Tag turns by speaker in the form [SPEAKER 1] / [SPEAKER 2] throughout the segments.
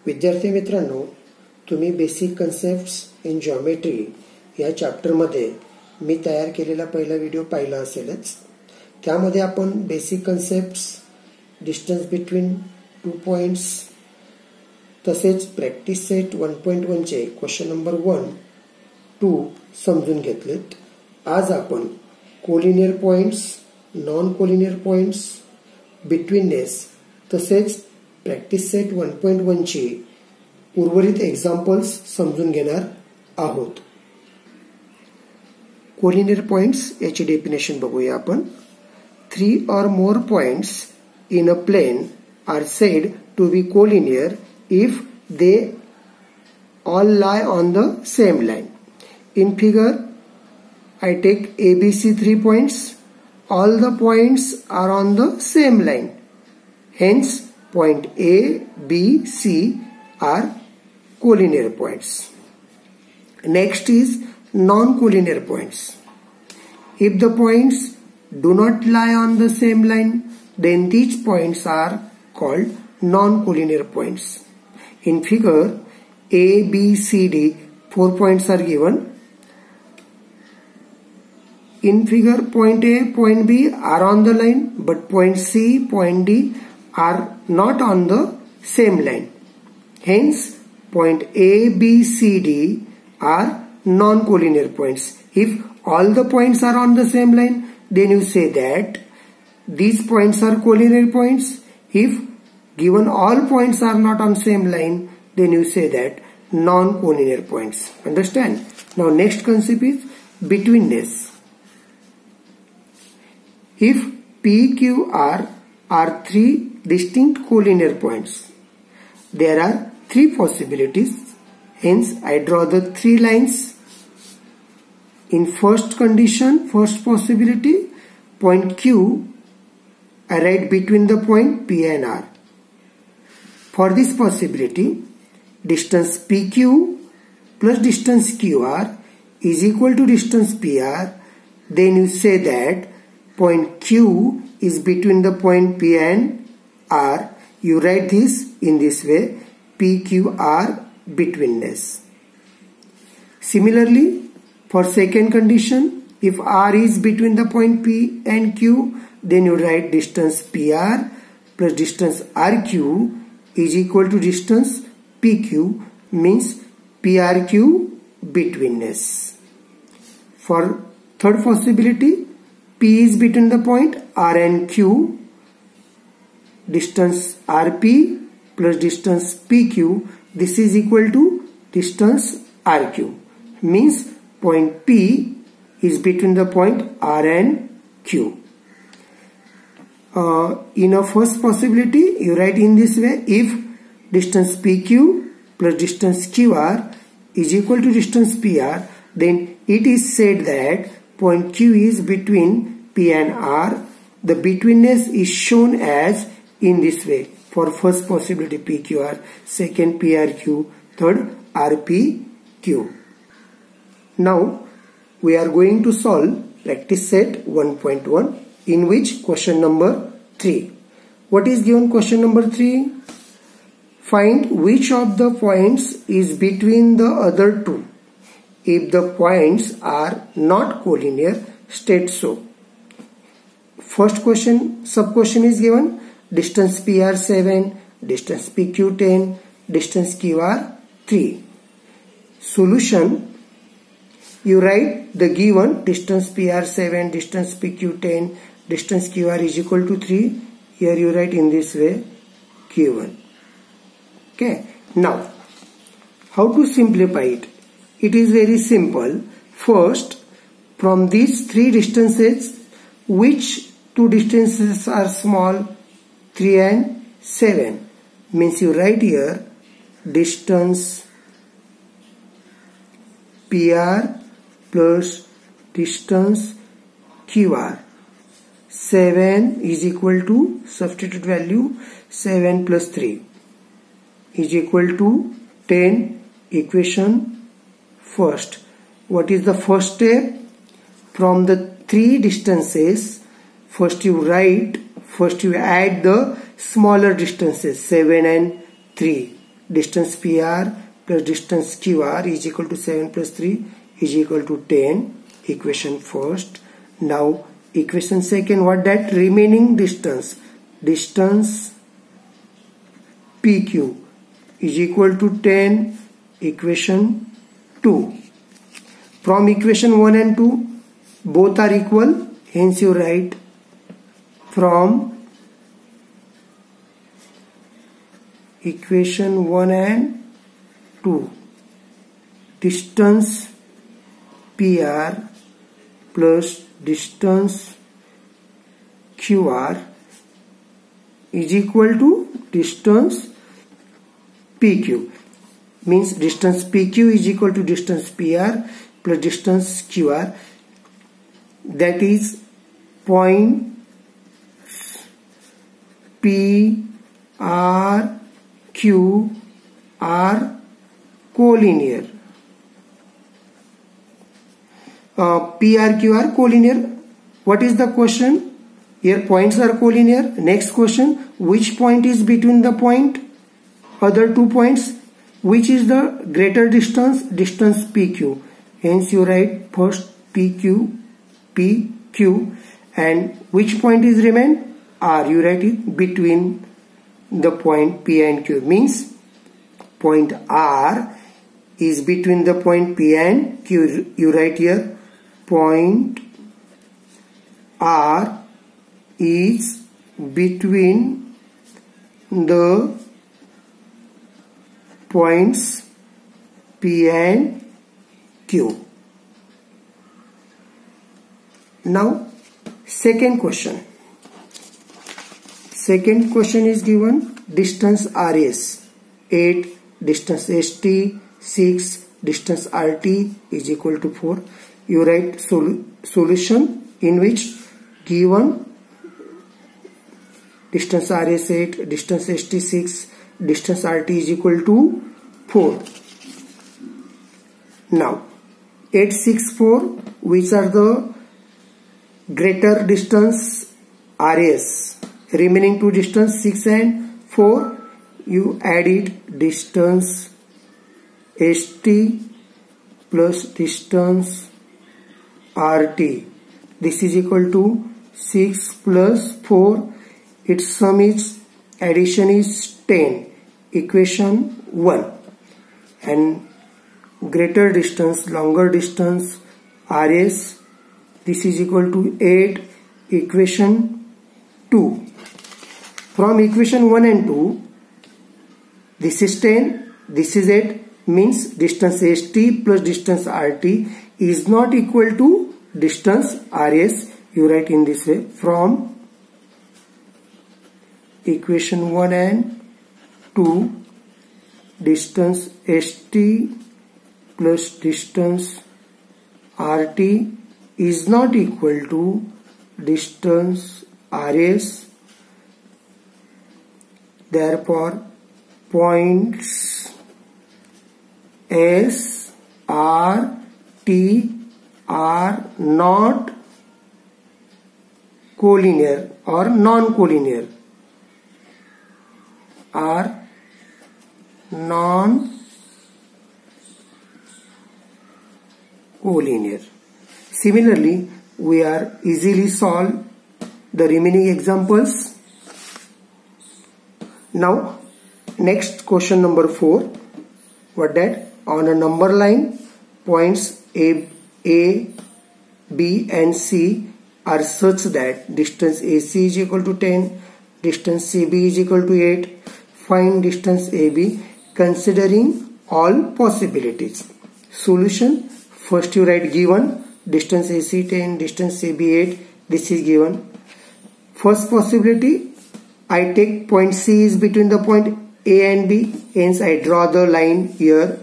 [SPEAKER 1] विद्यार्थी मित्रांनो, तुम्ही बेसिक कन्सेप्ट्स इन जिओमेट्री या चॅप्टरमध्ये मी तयार केलेला पहिला व्हिडिओ पाहिला असेलच। त्यामध्ये आपण basic concepts, distance between two points तसेच प्रॅक्टिस सेट 1.1 चे क्वेश्चन नंबर 1, 2 समजून घेतलेत। आज आपण collinear points, non collinear points, betweenness तसेच प्रॅक्टिस सेट 1.1 ची उर्वरित एक्झाम्पल्स समजून घेणार आहोत। कोलिनियर पॉइंट्स याची डेफिनेशन बघूया आपण। 3 or more points in a plane are said to be collinear if they all lie on the same line. In figure, I take ABC 3 points. All the points are on the same line. Hence, point A, B, C are collinear points. Next is non-collinear points. If the points do not lie on the same line, then these points are called non-collinear points. In figure, A, B, C, D, 4 points are given. In figure, point A, point B are on the line, but point C, point D are not on the same line. Hence, point A, B, C, D are non-collinear points. If all the points are on the same line, then you say that these points are collinear points. If given all points are not on same line, then you say that non-collinear points. Understand? Now next concept is betweenness. If P, Q, R are 3 distinct collinear points, there are 3 possibilities. Hence, I draw the 3 lines. In first condition, first possibility, point Q, I write between the point P and R. For this possibility, distance PQ plus distance QR is equal to distance PR. Then you say that point Q is between the point P and R. You write this in this way, PQR betweenness. Similarly, for second condition, if R is between the point P and Q, then you write distance PR plus distance RQ is equal to distance PQ, means PRQ betweenness. For third possibility, P is between the point R and Q, distance RP plus distance PQ, this is equal to distance RQ, means point P is between the point R and Q. In a first possibility, you write in this way, if distance PQ plus distance QR is equal to distance PR, then it is said that point Q is between P and R. The betweenness is shown as in this way. For first possibility PQR, second PRQ, third RPQ. Now we are going to solve practice set 1.1, in which question number 3. What is given question number 3? Find which of the points is between the other two. If the points are not collinear, state so. First question, sub question is given, distance PR 7, distance PQ 10, distance QR 3. Solution, you write the given distance PR 7, distance PQ 10, distance QR is equal to 3. Here you write in this way, given. Okay. Now, how to simplify it? It is very simple. First, from these 3 distances, which 2 distances are small? 3 and 7. Means you write here distance PR plus distance QR. 7 is equal to, substitute value, 7 plus 3 is equal to 10. Equation first. What is the first step? From the 3 distances, first you add the smaller distances, 7 and 3. distance PR plus distance QR is equal to 7 plus 3 is equal to 10. Equation first. Now equation second, what that? Remaining distance PQ is equal to 10. Equation 2. From equation 1 and 2 both are equal, hence you write from equation 1 and 2 distance PR plus distance QR is equal to distance PQ. Means distance PQ is equal to distance PR plus distance QR, that is point P R Q are collinear. PRQ are collinear. What is the question? Here points are collinear. Next question, which point is between the point? Other two points. Which is the greater distance? Distance PQ. Hence you write first PQ, and which point is remain? R. You write it between the point P and Q. Means point R is between the point P and Q. You write here point R is between the points P and Q. Now second question. Second question is given distance RS 8, distance ST 6, distance RT is equal to 4. You write solution in which given distance RS 8, distance ST 6, distance RT is equal to 4. Now 8, 6, 4, which are the greater distance RS? Remaining two distance 6 and 4, you add it, distance ST plus distance RT. This is equal to 6 plus 4. Its sum is, addition is 10. Equation 1. And greater distance, longer distance RS, this is equal to 8. Equation 2. From equation 1 and 2, this is 10, this is 8, means distance ST plus distance RT is not equal to distance RS. You write in this way, from equation 1 and 2, distance ST plus distance RT is not equal to distance RS. Therefore, points S, R, T are not collinear or non-collinear. Are non-collinear. Similarly, we are easily solve the remaining examples. Now, next question number 4. What that? On a number line, points A, B and C are such that distance AC is equal to 10, distance CB is equal to 8. Find distance AB considering all possibilities. Solution, first you write given, distance AC 10, distance CB 8, this is given. First possibility, I take point C is between the point A and B, hence I draw the line here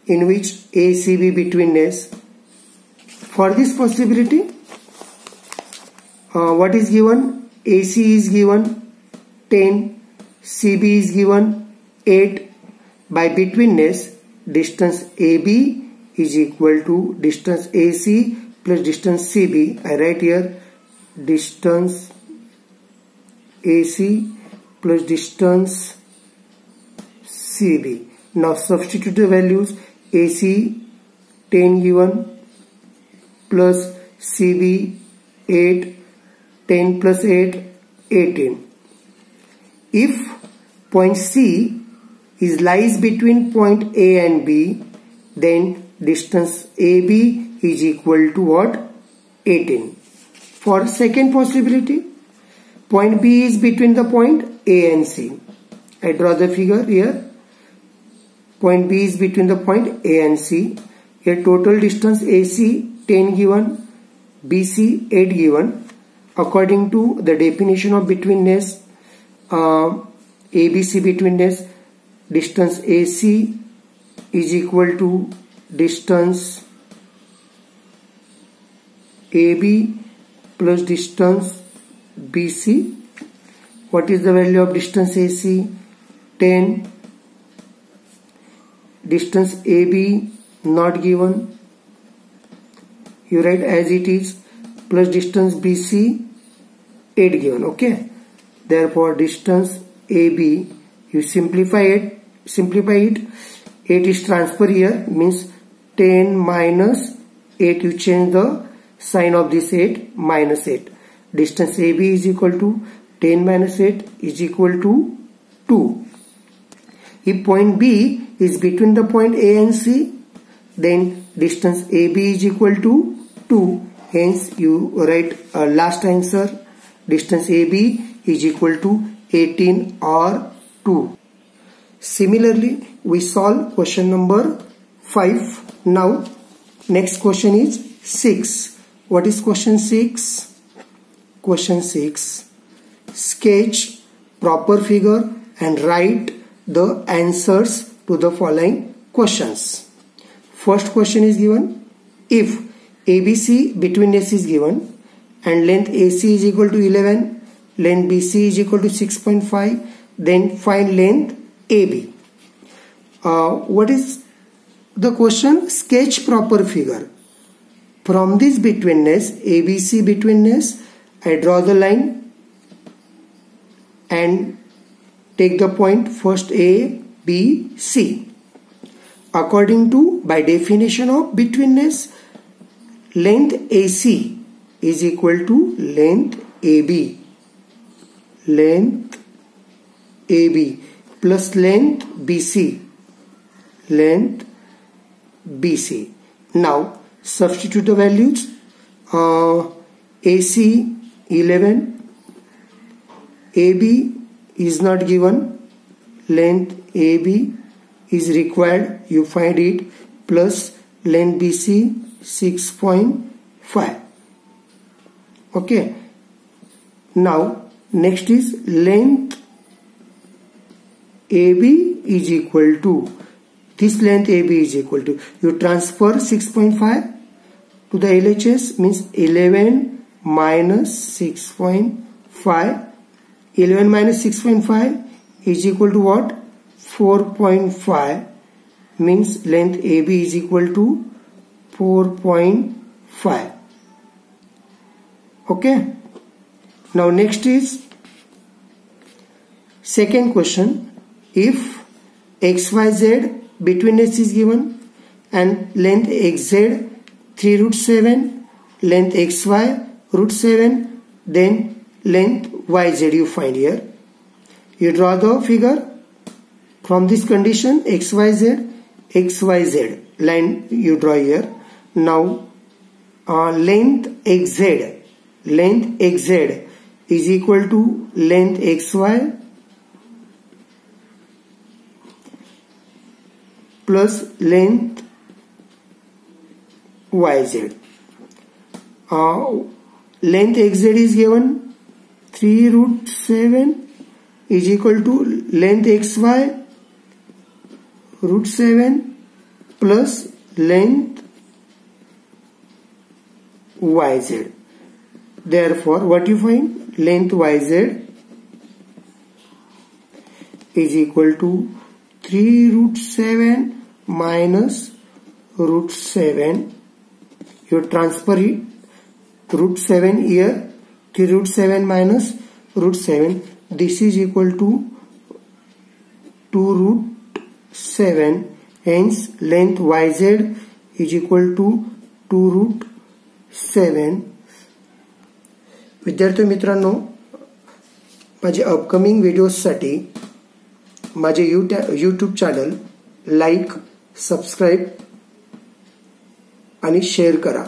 [SPEAKER 1] in which ACB betweenness. For this possibility, what is given? AC is given 10, CB is given 8. By betweenness, distance AB is equal to distance AC plus distance CB. I write here distance AC plus distance CB. Now substitute the values. AC 10 given plus CB 8, 10 plus 8, 18. If point C lies between point A and B, then distance AB is equal to what? 18. For second possibility, point B is between the point A and C. I draw the figure here. Point B is between the point A and C. Here total distance AC 10 given, BC 8 given. According to the definition of betweenness, ABC betweenness, distance AC is equal to distance AB plus distance BC. What is the value of distance AC? 10. Distance AB not given. You write as it is, plus distance BC 8 given. Okay. Therefore distance AB, you simplify it. 8 is transfer here, means 10 minus 8. You change the sign of this 8, minus 8. Distance AB is equal to 10 minus 8 is equal to 2. If point B is between the point A and C, then distance AB is equal to 2. Hence you write last answer, distance AB is equal to 18 or 2. Similarly, we solve question number 5. Now next question is 6. What is question 6? Question 6. Sketch proper figure and write the answers to the following questions. First question is given, if ABC betweenness is given and length AC is equal to 11, length BC is equal to 6.5, then find length AB. What is the question? Sketch proper figure. From this betweenness, ABC betweenness, I draw the line and take the point first A, B, C. According to, by definition of betweenness, length AC is equal to length AB. Length AB plus length BC. Length BC. Now substitute the values. AC 11, AB is not given, length AB is required, you find it, plus length BC 6.5. Okay. Now next is length AB is equal to, this length AB is equal to, you transfer 6.5 to the LHS, means 11 minus 6.5. 11 minus 6.5 is equal to what? 4.5, means length AB is equal to 4.5. Okay. Now next is second question. If XYZ betweenness is given and length XZ 3 root 7, length XY root 7, then length YZ you find here. You draw the figure. From this condition XYZ, XYZ line you draw here. Now length XZ is equal to length XY plus length YZ. Length XZ is given 3 root 7 is equal to length XY root 7 plus length YZ. Therefore, what you find? Length YZ is equal to 3 root 7 minus root 7. You transfer it, root 7 here, 3 root 7 minus root 7. This is equal to 2 root 7. Hence length YZ is equal to 2√7. विद्यार्थी मित्रांनो, माझे upcoming व्हिडिओजसाठी माझे YouTube channel like, subscribe आणि share करा.